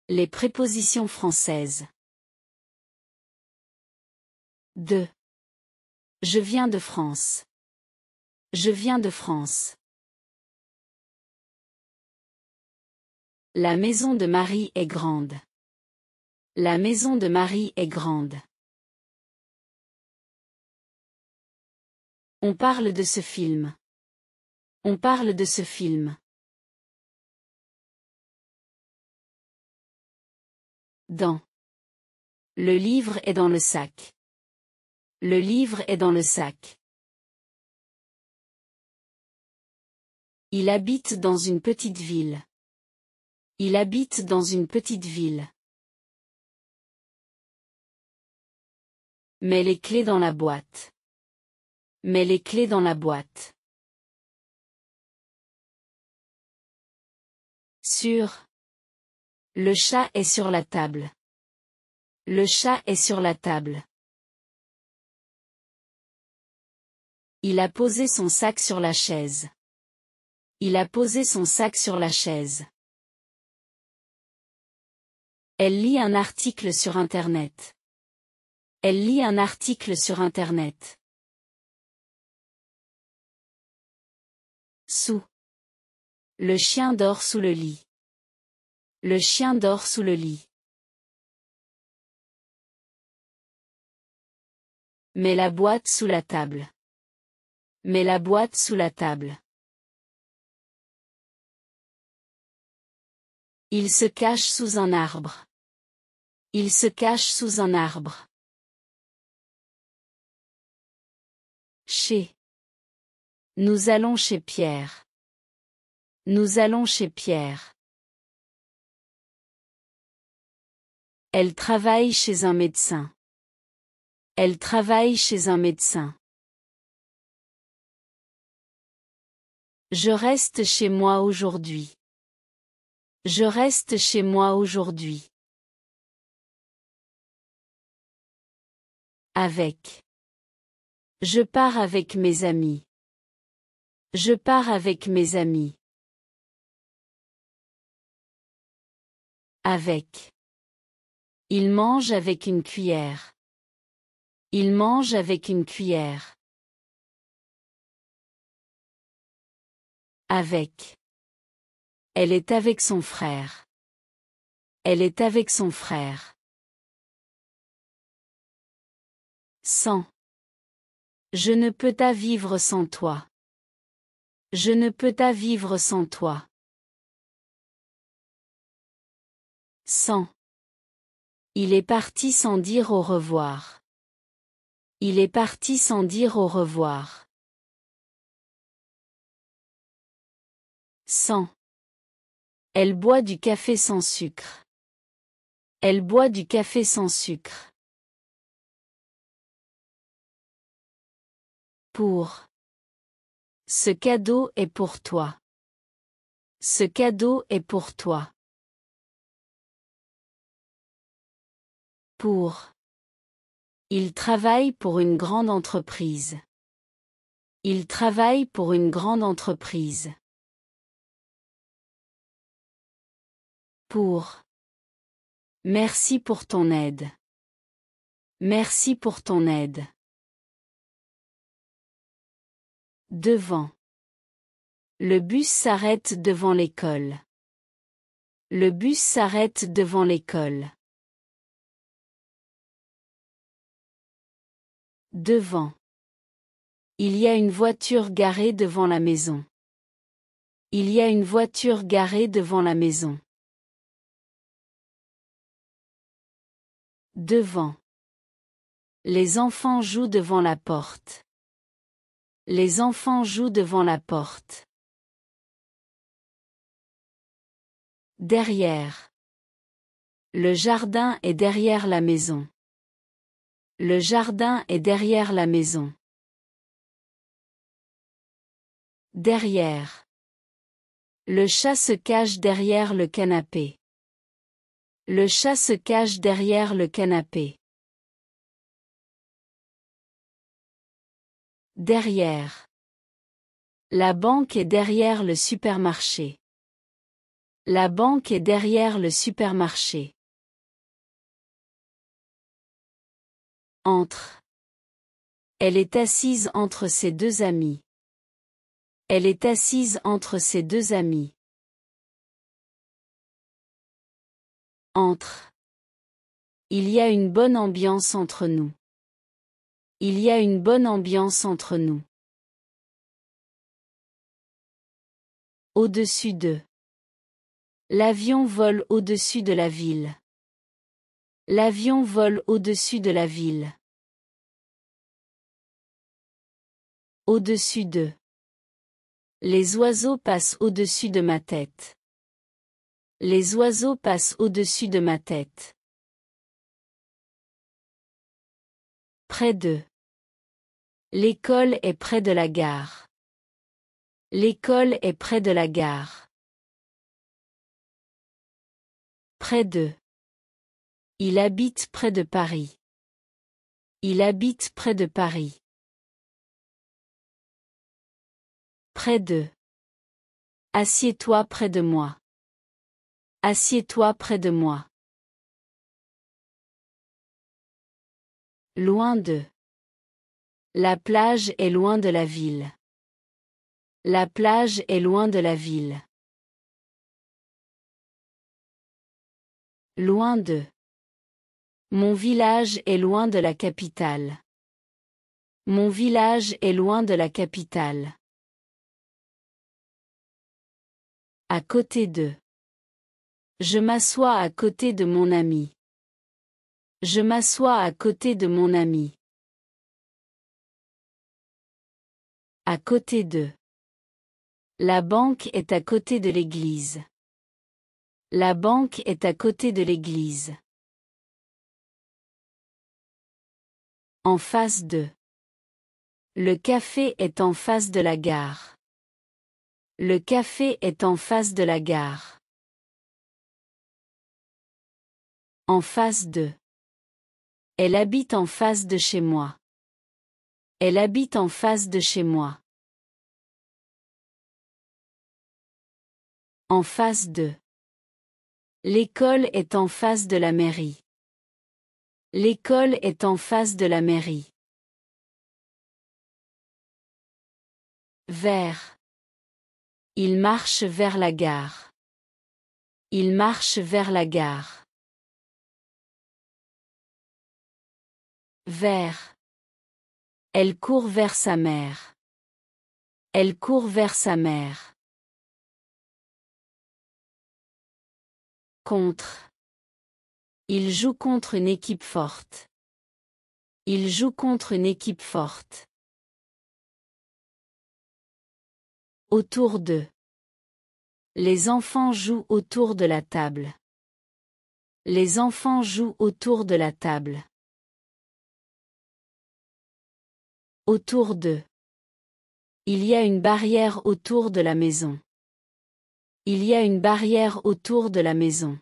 Les prépositions françaises. 2. Je viens de France. Je viens de France. La maison de Marie est grande. La maison de Marie est grande. On parle de ce film. On parle de ce film. Dans. Le livre est dans le sac. Le livre est dans le sac. Il habite dans une petite ville. Il habite dans une petite ville. Mets les clés dans la boîte. Mets les clés dans la boîte. Sur. Le chat est sur la table. Le chat est sur la table. Il a posé son sac sur la chaise. Il a posé son sac sur la chaise. Elle lit un article sur Internet. Elle lit un article sur Internet. Sous. Le chien dort sous le lit. Le chien dort sous le lit. Mets la boîte sous la table. Mets la boîte sous la table. Il se cache sous un arbre. Il se cache sous un arbre. Chez. Nous allons chez Pierre. Nous allons chez Pierre. Elle travaille chez un médecin. Elle travaille chez un médecin. Je reste chez moi aujourd'hui. Je reste chez moi aujourd'hui. Avec. Je pars avec mes amis. Je pars avec mes amis. Avec. Il mange avec une cuillère. Il mange avec une cuillère. Avec. Elle est avec son frère. Elle est avec son frère. Sans. Je ne peux pas vivre sans toi. Je ne peux pas vivre sans toi. Sans. Il est parti sans dire au revoir. Il est parti sans dire au revoir. Sans. Elle boit du café sans sucre. Elle boit du café sans sucre. Pour. Ce cadeau est pour toi. Ce cadeau est pour toi. Pour. Il travaille pour une grande entreprise. Il travaille pour une grande entreprise. Pour. Merci pour ton aide. Merci pour ton aide. Devant. Le bus s'arrête devant l'école. Le bus s'arrête devant l'école. Devant. Il y a une voiture garée devant la maison. Il y a une voiture garée devant la maison. Devant. Les enfants jouent devant la porte. Les enfants jouent devant la porte. Derrière. Le jardin est derrière la maison. Le jardin est derrière la maison. Derrière. Le chat se cache derrière le canapé. Le chat se cache derrière le canapé. Derrière. La banque est derrière le supermarché. La banque est derrière le supermarché. Entre. Elle est assise entre ses deux amis. Elle est assise entre ses deux amis. Entre. Il y a une bonne ambiance entre nous. Il y a une bonne ambiance entre nous. Au-dessus de. L'avion vole au-dessus de la ville. L'avion vole au-dessus de la ville. Au-dessus de. Les oiseaux passent au-dessus de ma tête. Les oiseaux passent au-dessus de ma tête. Près de. L'école est près de la gare. L'école est près de la gare. Près de. Il habite près de Paris. Il habite près de Paris. Près de. Assieds-toi près de moi. Assieds-toi près de moi. Loin de. La plage est loin de la ville. La plage est loin de la ville. Loin de. Mon village est loin de la capitale. Mon village est loin de la capitale. À côté de. Je m'assois à côté de mon ami. Je m'assois à côté de mon ami. À côté de. La banque est à côté de l'église. La banque est à côté de l'église. En face de. Le café est en face de la gare. Le café est en face de la gare. En face de. Elle habite en face de chez moi. Elle habite en face de chez moi. En face de. L'école est en face de la mairie. L'école est en face de la mairie. Vers. Il marche vers la gare. Il marche vers la gare. Vers. Elle court vers sa mère. Elle court vers sa mère. Contre. Il joue contre une équipe forte. Il joue contre une équipe forte. Autour de. Les enfants jouent autour de la table. Les enfants jouent autour de la table. Autour de. Il y a une barrière autour de la maison. Il y a une barrière autour de la maison.